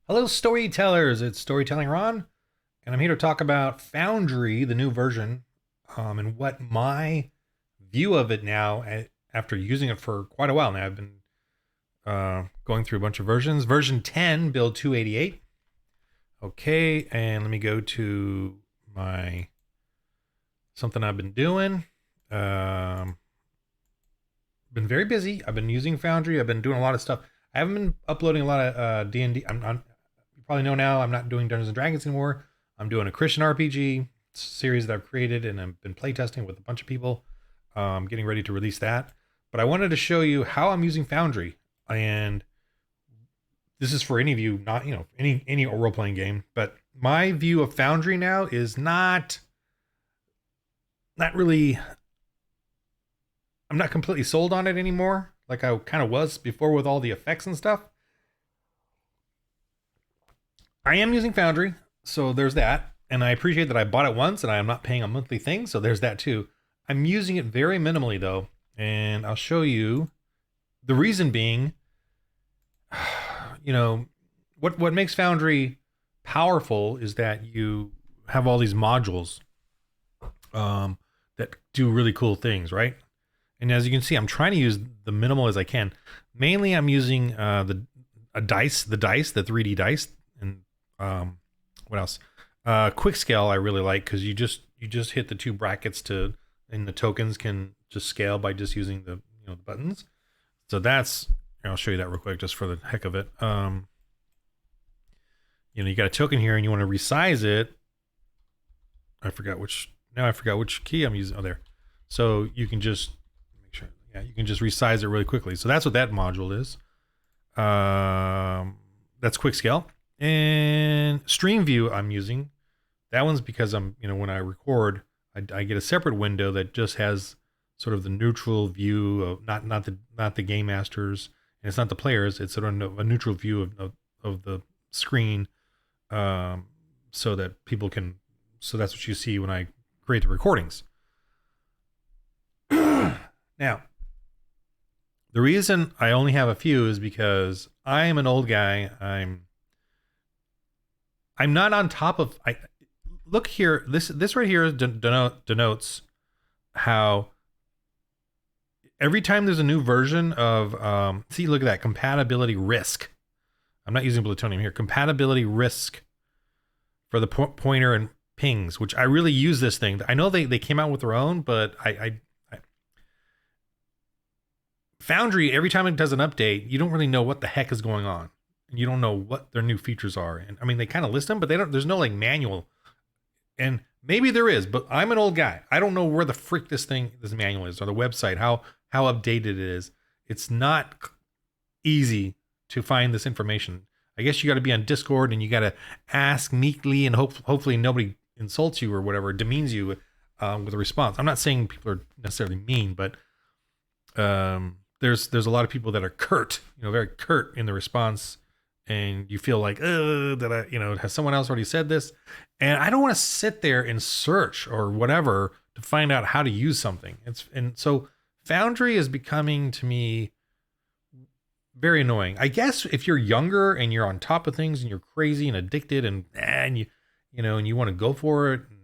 Hello, storytellers. It's Storytelling Ron, and I'm here to talk about Foundry, the new version, and what my view of it now, after using it for quite a while now. I've been going through a bunch of versions. Version 10, build 288. Okay, and let me go to my something I've been doing. Been very busy. I've been using Foundry. I've been doing a lot of stuff. I haven't been uploading a lot of D&D. You probably know now I'm not doing Dungeons and Dragons anymore. I'm doing a Christian RPG series that I've created and I've been playtesting with a bunch of people. Getting ready to release that. But I wanted to show you how I'm using Foundry, and this is for any of you, not any role playing game. But my view of Foundry now is not really. I'm not completely sold on it anymore, like I kind of was before with all the effects and stuff. I am using Foundry, so there's that. And I appreciate that I bought it once and I am not paying a monthly thing, so there's that too. I'm using it very minimally though, and I'll show you the reason being, what makes Foundry powerful is that you have all these modules that do really cool things, right? And as you can see, I'm trying to use the minimal as I can. Mainly, I'm using the 3D dice, and what else? Quick scale I really like because you just hit the two brackets and the tokens can just scale by just using the the buttons. So that's, I'll show you that real quick just for the heck of it. You got a token here and you want to resize it. I forgot which key I'm using. Oh, there. So you can just make sure. Yeah, you can just resize it really quickly. So that's what that module is. That's quick scale. And stream view I'm using. That one's because I'm, when I record, I get a separate window that just has sort of the neutral view of not the game masters, and it's not the players. It's sort of a neutral view of the screen, so that people can. So that's what you see when I create the recordings. Now, the reason I only have a few is because I am an old guy. I'm not on top of. Look here. This right here denotes how every time there's a new version of see, look at that compatibility risk. I'm not using plutonium here. Compatibility risk for the pointer and pings, which I really use this thing. I know they came out with their own, but I Foundry, every time it does an update, you don't really know what the heck is going on. And you don't know what their new features are. And I mean, they kind of list them, but there's no like manual. And maybe there is, but I'm an old guy. I don't know where the frick this manual is, or the website, how updated it is. It's not easy to find this information. I guess you got to be on Discord and you got to ask meekly, and hopefully nobody insults you or whatever, demeans you with a response. I'm not saying people are necessarily mean, but there's a lot of people that are curt, very curt in the response, and you feel like, has someone else already said this? And I don't want to sit there and search or whatever to find out how to use something. And so Foundry is becoming to me very annoying. I guess if you're younger and you're on top of things and you're crazy and addicted and you and you want to go for it and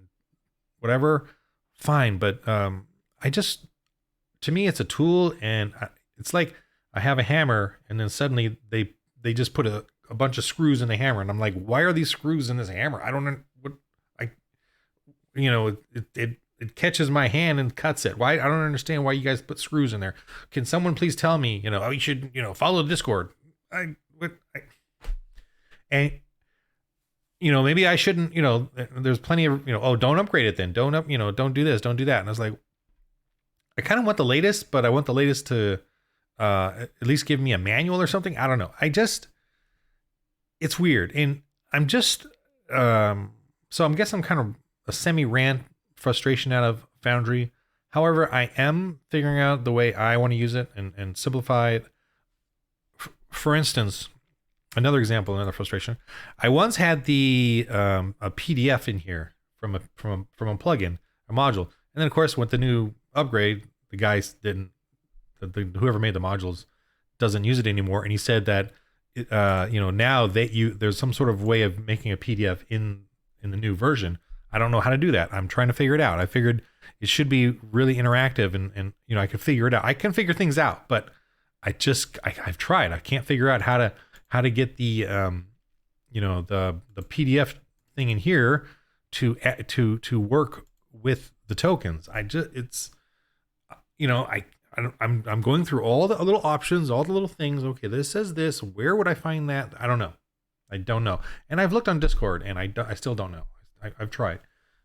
whatever, fine. But to me, it's a tool, and it's like I have a hammer, and then suddenly they just put a bunch of screws in the hammer, and I'm like, why are these screws in this hammer? I don't know what it catches my hand and cuts it. Why? I don't understand why you guys put screws in there. Can someone please tell me? You should follow the Discord. Maybe I shouldn't. There's plenty of don't upgrade it then. Don't do this, don't do that. And I was like, I kind of want the latest, but I want the latest to at least give me a manual or something. I don't know. It's weird. And I'm just, so I guess I'm kind of a semi-rant frustration out of Foundry. However, I am figuring out the way I want to use it and simplify it. For instance, another example, another frustration. I once had a PDF in here from a plugin, a module. And then of course, with the new upgrade, the guys whoever made the modules doesn't use it anymore. And he said that now there's some sort of way of making a PDF in the new version. I don't know how to do that. I'm trying to figure it out. I figured it should be really interactive and I could figure it out. I can figure things out, but I've tried. I can't figure out how to get the the PDF thing in here to work with the tokens. I'm going through all the little options, all the little things. Okay, this says this. Where would I find that? I don't know. I don't know. And I've looked on Discord and I still don't know. I've tried.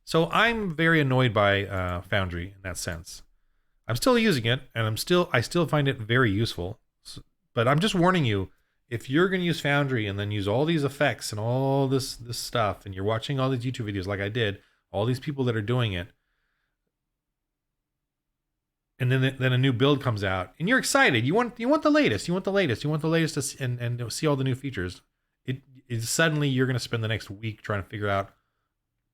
So I'm very annoyed by Foundry in that sense. I'm still using it and I still find it very useful. But I'm just warning you, if you're going to use Foundry and then use all these effects and all this stuff, and you're watching all these YouTube videos like I did, all these people that are doing it, and then a new build comes out, and you're excited, you want the latest, and see all the new features. It suddenly you're going to spend the next week trying to figure out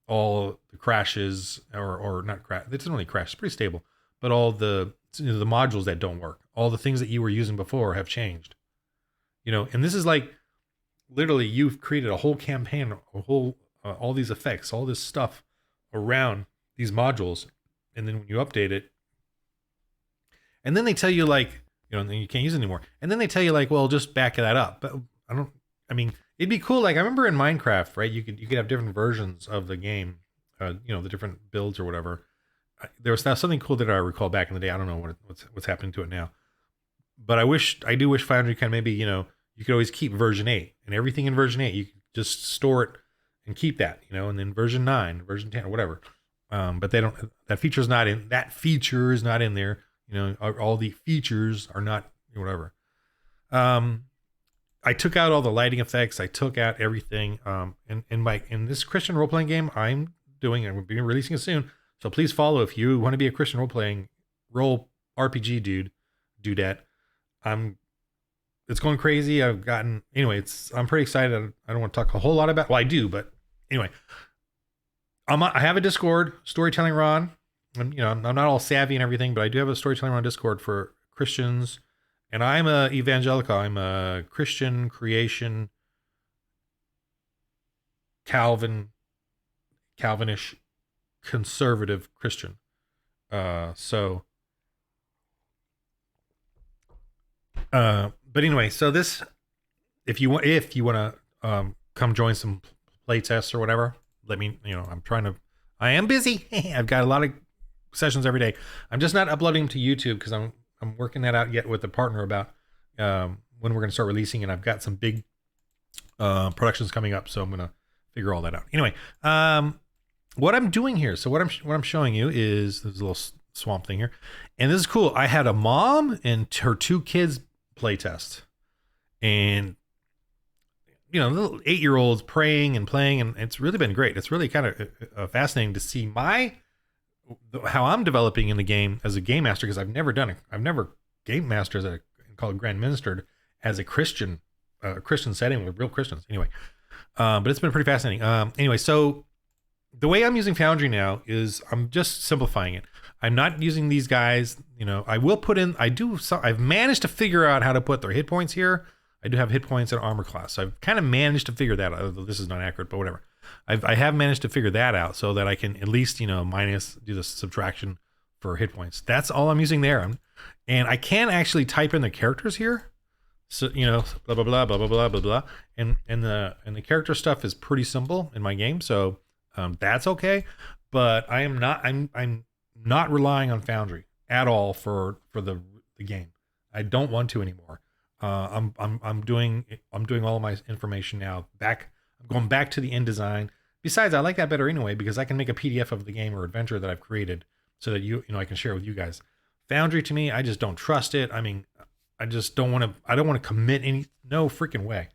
all the crashes or not crash. It doesn't really crash; it's pretty stable, but all the modules that don't work, all the things that you were using before have changed. And this is like literally you've created a whole campaign, all these effects, all this stuff around these modules, and then when you update it, and then they tell you like, then you can't use it anymore, and then they tell you like, well, just back that up. But it'd be cool. Like I remember in Minecraft, right? You could have different versions of the game, the different builds or whatever. There was something cool that I recall back in the day. I don't know what's happening to it now, but I do wish Foundry kind of maybe you could always keep version 8 and everything in version 8. You could just store it and keep that, and then version 9, version 10, or whatever. But they don't. That feature is not in. That feature is not in there. All the features are not whatever. I took out all the lighting effects. I took out everything. In this Christian role playing game I'm doing, and we'll be releasing it soon. So please follow if you want to be a Christian role RPG dudette. It's going crazy. I'm pretty excited. I don't want to talk a whole lot about. Well, I do, but anyway, I have a Discord, Storytelling Ron. I'm not all savvy and everything, but I do have a Storytelling Ron Discord for Christians, and I'm a evangelical. I'm a Christian creation, Calvinish conservative Christian. But anyway, so this, if you want to come join some play tests or whatever, let me. I am busy. I've got a lot of sessions every day. I'm just not uploading them to YouTube because I'm working that out yet with a partner about when we're going to start releasing, and I've got some big productions coming up, so I'm going to figure all that out. Anyway, what I'm doing here. So what I'm showing you is this little swamp thing here, and this is cool. I had a mom and her 2 kids play test, and little 8-year-olds praying and playing, and it's really been great. It's really kind of fascinating to see how I'm developing in the game as a game master, because I've never game mastered called Grand Ministered as a Christian setting with real Christians. Anyway, but it's been pretty fascinating. Anyway, so the way I'm using Foundry now is I'm just simplifying it. I'm not using these guys. I will put in. I've managed to figure out how to put their hit points here. I do have hit points and armor class, so I've kind of managed to figure that out. Although this is not accurate, but whatever. I have managed to figure that out so that I can at least do the subtraction for hit points. That's all I'm using there. And I can actually type in the characters here. So blah blah blah blah blah blah blah blah. And the character stuff is pretty simple in my game, so that's okay. But I'm not relying on Foundry at all for the game. I don't want to anymore. I'm doing all my information now. I'm going back to the InDesign. Besides, I like that better anyway because I can make a PDF of the game or adventure that I've created so that I can share it with you guys. Foundry, to me, I just don't trust it. I just don't want to. I don't want to commit no freaking way.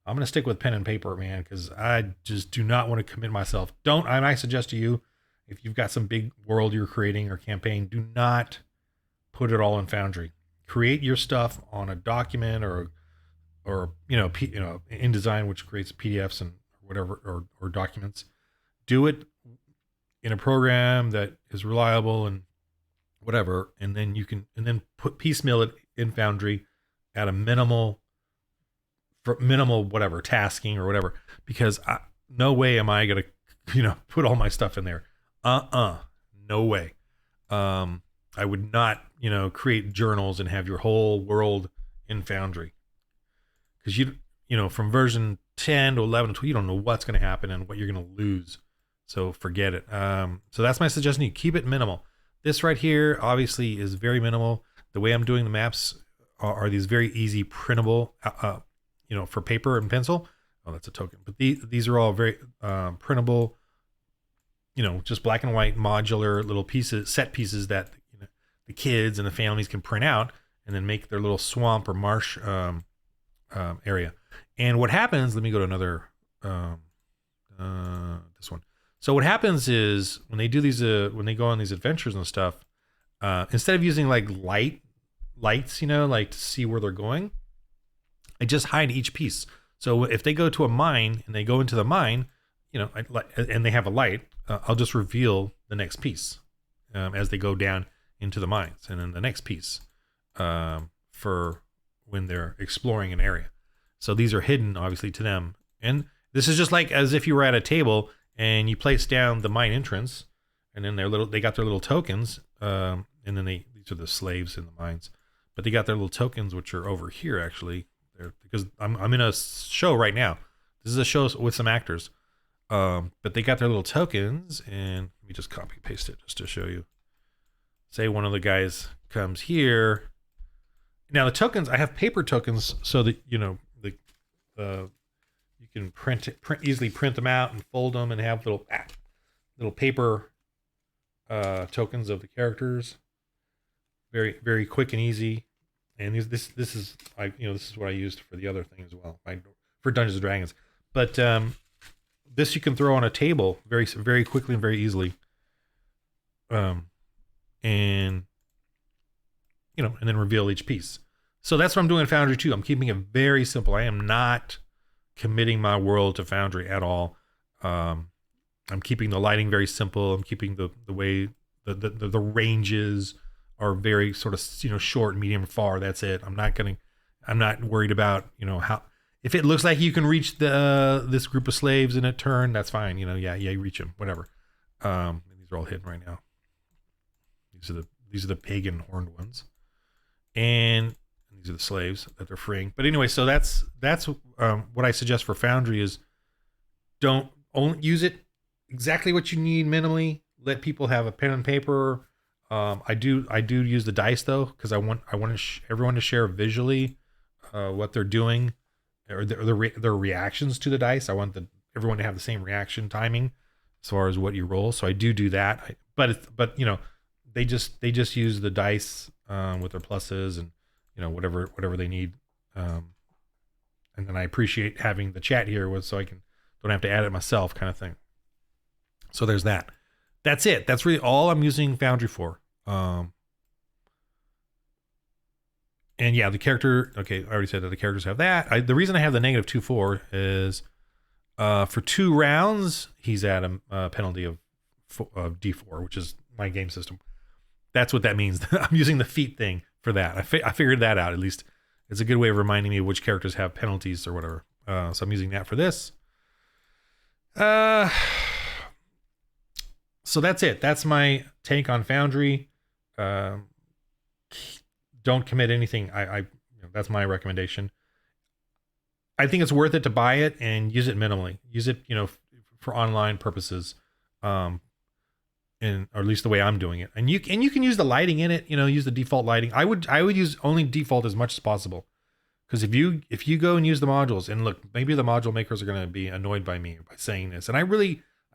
I'm gonna stick with pen and paper, man, because I just do not want to commit myself. And I suggest to you, if you've got some big world you're creating or campaign, do not put it all in Foundry. Create your stuff on a document or InDesign, which creates PDFs and whatever or documents. Do it in a program that is reliable and whatever, and then piecemeal it in Foundry at a minimal for minimal whatever tasking or whatever, because no way am I gonna put all my stuff in there. No way. I would not create journals and have your whole world in Foundry, because from version 10 to 11 to 12, you don't know what's going to happen and what you're going to lose. So forget it. So that's my suggestion. You keep it minimal. This right here obviously is very minimal. The way I'm doing the maps are these very easy printable, for paper and pencil. Oh, that's a token. But these are all very printable, just black and white modular little pieces, set pieces that the kids and the families can print out and then make their little swamp or marsh area. And what happens, let me go to another, this one. So what happens is when they do these, when they go on these adventures and stuff, instead of using like lights, like to see where they're going, I just hide each piece. So if they go to a mine and they go into the mine, and they have a light, I'll just reveal the next piece as they go down into the mines, and then the next piece for when they're exploring an area. So these are hidden, obviously, to them. And this is just like as if you were at a table and you place down the mine entrance, and then they got their little tokens, and then these are the slaves in the mines, but they got their little tokens, which are over here actually. Because I'm in a show right now. This is a show with some actors, but they got their little tokens, and let me just copy and paste it just to show you. Say one of the guys comes here. Now the tokens, I have paper tokens so that you can easily print them out and fold them and have little paper tokens of the characters. Very, very quick and easy. And this is what I used for the other thing as well, for Dungeons and Dragons. But this you can throw on a table very, very quickly and very easily. And then reveal each piece. So that's what I'm doing in Foundry too. I'm keeping it very simple. I am not committing my world to Foundry at all. I'm keeping the lighting very simple. I'm keeping the way the ranges are very sort of short, medium, far. That's it. I'm not worried about how, if it looks like you can reach this group of slaves in a turn, that's fine. You reach them, whatever. These are all hidden right now. These are the pagan horned ones, and these are the slaves that they're freeing. But anyway, so that's what I suggest for Foundry is don't only use it exactly what you need minimally. Let people have a pen and paper. I do use the dice though, because I want everyone to share visually what they're doing, or their reactions to the dice. I want everyone to have the same reaction timing as far as what you roll. So I do that. But they just use the dice with their pluses and whatever they need. And then I appreciate having the chat here so I don't have to add it myself, kind of thing. So there's that. That's it. That's really all I'm using Foundry for. And yeah, the character. Okay, I already said that the characters have that. The reason I have the -2/4 is for 2 rounds he's at a penalty of D4, which is my game system. That's what that means. I'm using the feat thing for that. I figured that out. At least it's a good way of reminding me of which characters have penalties or whatever. So I'm using that for this. So that's it. That's my take on Foundry. Don't commit anything. That's my recommendation. I think it's worth it to buy it and use it minimally. Use it, for online purposes, or at least the way I'm doing it. And you can use the lighting in it. Use the default lighting. I would use only default as much as possible, because if you go and use the modules, and look, maybe the module makers are going to be annoyed by me by saying this, and I'm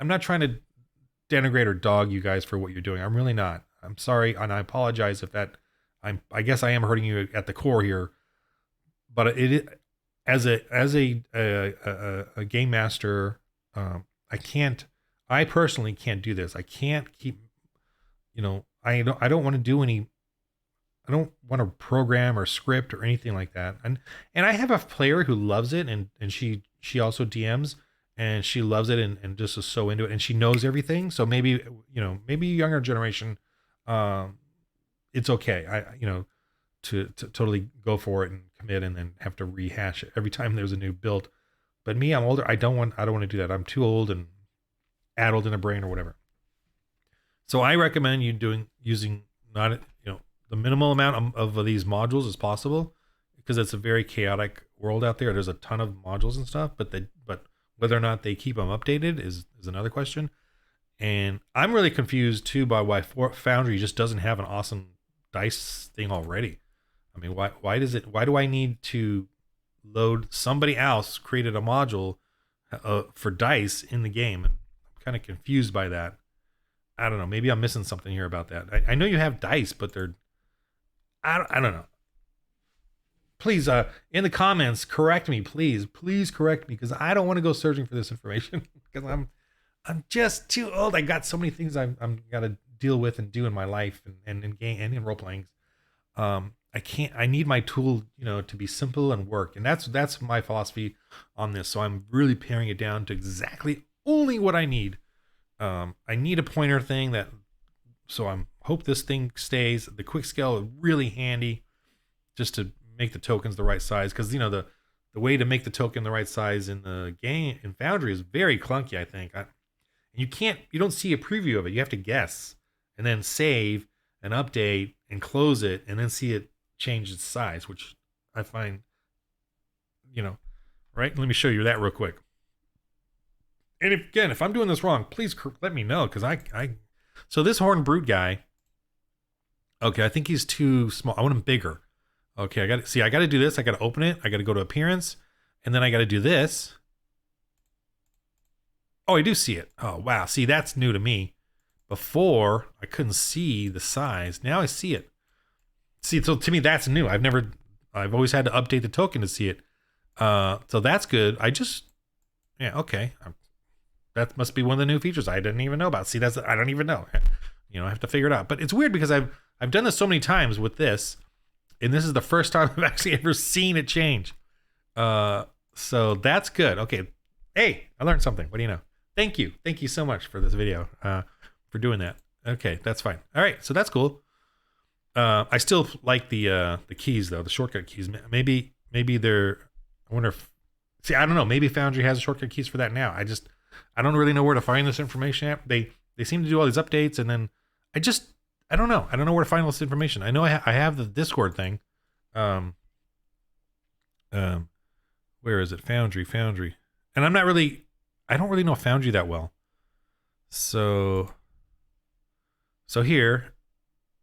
not trying to denigrate or dog you guys for what you're doing. I'm really not. I'm sorry, and I apologize if I guess I am hurting you at the core here, but it as a game master, I personally can't do this. I can't keep, I don't want to do any, I don't want to program or script or anything like that. And I have a player who loves it, and she also DMs, and she loves it and just is so into it, and she knows everything. So maybe younger generation, it's okay. To totally go for it and commit and then have to rehash it every time there's a new build. But me, I'm older. I don't want to do that. I'm too old and addled in a brain or whatever. So I recommend you using not, the minimal amount of these modules as possible, because it's a very chaotic world out there. There's a ton of modules and stuff, but whether or not they keep them updated is another question. And I'm really confused too by why Foundry just doesn't have an awesome dice thing already. I mean, why do I need to load somebody else created a module for dice in the game? And I'm kind of confused by that. I don't know. Maybe I'm missing something here about that. I know you have dice, but I don't know. Please, in the comments, correct me, please correct me, because I don't want to go searching for this information because I'm just too old. I got so many things I'm got to deal with and do in my life and in game and in role playing. I need my tool, to be simple and work. And that's my philosophy on this. So I'm really paring it down to exactly only what I need. I need a pointer thing so I hope this thing stays. The quick scale is really handy just to make the tokens the right size. Cause the way to make the token the right size in the game in Foundry is very clunky, I think. You don't see a preview of it. You have to guess and then save and update and close it and then see it change its size, which I find, right? Let me show you that real quick. And if I'm doing this wrong, please let me know, because so this Horned Brute guy, okay, I think he's too small. I want him bigger. Okay, I got to do this. I got to open it. I got to go to appearance, and then I got to do this. Oh, I do see it. Oh, wow. See, that's new to me. Before, I couldn't see the size. Now I see it. See, so to me, that's new. I've always had to update the token to see it. So that's good. Yeah, okay. That must be one of the new features I didn't even know about. See, I don't even know. I have to figure it out. But it's weird because I've done this so many times with this, and this is the first time I've actually ever seen it change. So that's good. Okay. Hey, I learned something. What do you know? Thank you so much for this video, for doing that. Okay, that's fine. All right, so that's cool. I still like the keys though, the shortcut keys. Maybe they're. I wonder if. See, I don't know. Maybe Foundry has shortcut keys for that now. I don't really know where to find this information at. They seem to do all these updates, and then I don't know. I don't know where to find all this information. I know I have the Discord thing. Where is it? Foundry. And I don't really know Foundry that well. So here,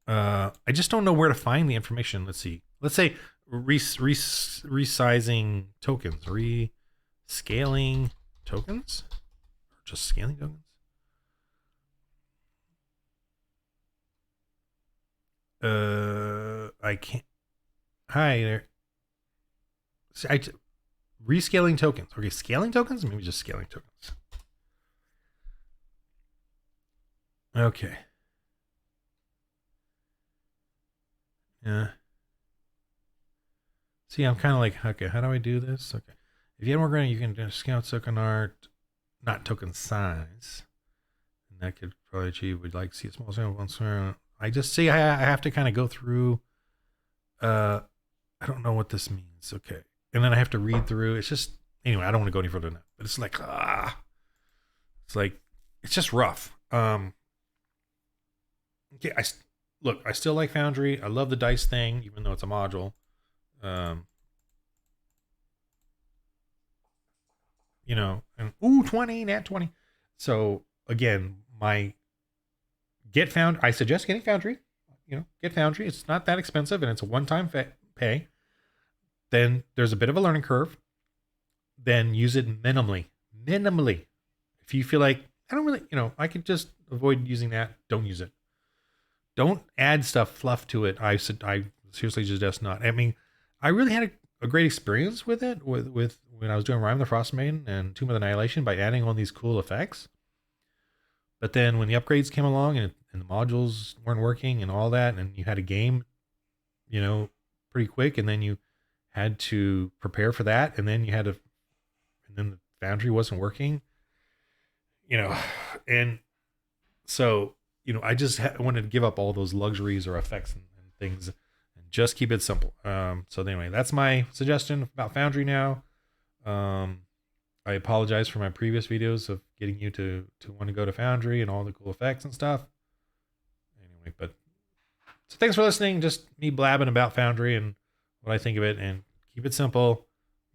I just don't know where to find the information. Let's see. Let's say resizing tokens, rescaling tokens, or just scaling tokens. I can't. Hi there. See, rescaling tokens. Okay, scaling tokens? Maybe just scaling tokens. Okay. Yeah. See, I'm kind of like, okay, how do I do this? Okay. If you have more granted, you can do scout token art, not token size. And that could probably achieve, we'd like to see a small sample. I just see I have to kind of go through. I don't know what this means. Okay. And then I have to read through. It's just, anyway, I don't want to go any further than that. But it's like, it's just rough. Okay, I still like Foundry. I love the dice thing, even though it's a module. And 20, nat 20. So again, I suggest getting Foundry. Get Foundry. It's not that expensive, and it's a one-time pay. Then there's a bit of a learning curve. Then use it minimally. If you feel like I don't really, I could just avoid using that, don't use it. Don't add fluff to it. I seriously suggest not. I mean, I really had a great experience with it with when I was doing Rime the Frostmaiden and Tomb of Annihilation by adding all these cool effects. But then when the upgrades came along and the modules weren't working and all that, and you had a game, pretty quick, and then you had to prepare for that, and then and then the Foundry wasn't working, and so, I just wanted to give up all those luxuries or effects and things and Just keep it simple. So anyway, that's my suggestion about Foundry now. I apologize for my previous videos of getting you to want to go to Foundry and all the cool effects and stuff. Anyway, but so thanks for listening. Just me blabbing about Foundry and what I think of it, and keep it simple,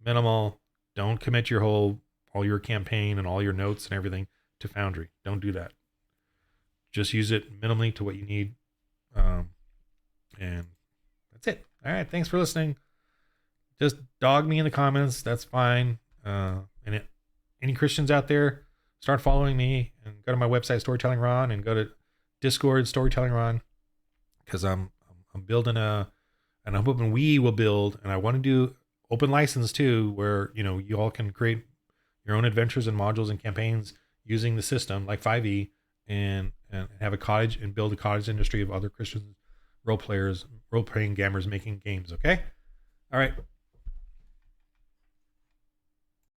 minimal. Don't commit all your campaign and all your notes and everything to Foundry. Don't do that. Just use it minimally to what you need. And that's it. All right. Thanks for listening. Just dog me in the comments. That's fine. Any Christians out there, start following me and go to my website, Storytelling Ron, and go to Discord, Storytelling Ron, because I'm building and I'm hoping we will build, and I want to do open license too, where, you all can create your own adventures and modules and campaigns using the system like 5e, and have a cottage and build a cottage industry of other Christian role playing gamers making games. Okay. All right.